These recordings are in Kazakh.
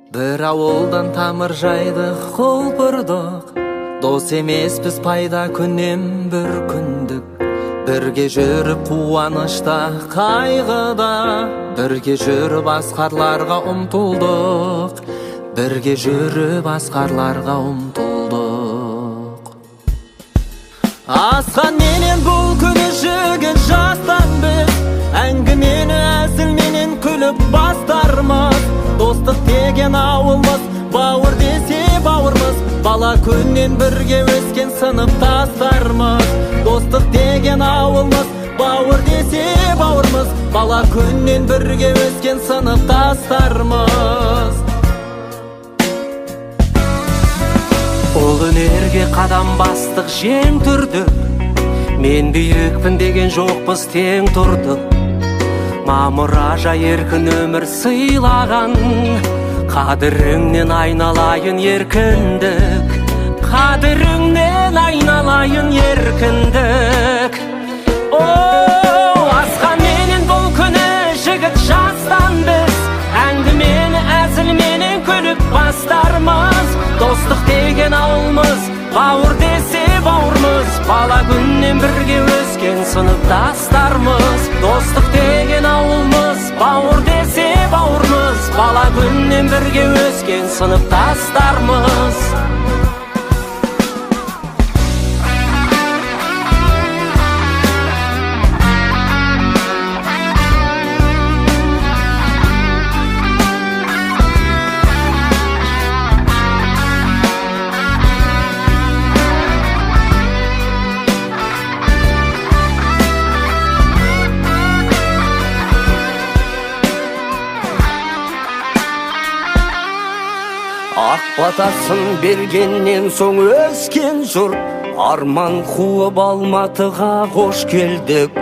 Bir ауылдан тамыр жайдық, құлпырдық. Дос емеспіз пайда күнем бір күндік. Бірге жүріп қуанышта, қайғыда, бірге жүріп асқарларға ұмтылдық. Бірге жүріп асқарларға ұмтылдық. Асқан менен бұл күні жігіт жастан біз, әңгімені әзілменен күліп бастармыз. Достық деген ауылмыз, бауыр десе бауырмыз, бала күннен бірге өскен сыныптастармыз. Достық деген ауылмыз, бауыр десе бауырмыз, бала күннен бірге өскен сыныптастармыз. Ол өнерге қадам бастық, жең түрдік. Мен бүйікпін деген жоқпыз, тең тұрдық. Мамыража еркін өмір сыйлаған, қадіріңнен айналайын еркіндік. Қадіріңнен айналайын еркіндік. Асқан менен бұл күні жігіт жастан біз, әңгімені әзілменен күліп бастармыз. Достық деген ауылмыз, бауыр десе бауырмыз, бала күннен бірге өскен сыныптастармыз. Достық деген ауылмыз, бауыр десе бауырмыз, бала күннен бірге өскен сыныптастармыз. Ақ батасын бергеннен соң өскен жұрт, арман қуып Алматыға қош келдік.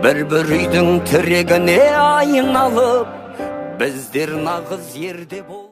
Бір үйдің тірегіне айналып, біздер нағыз ерде бол.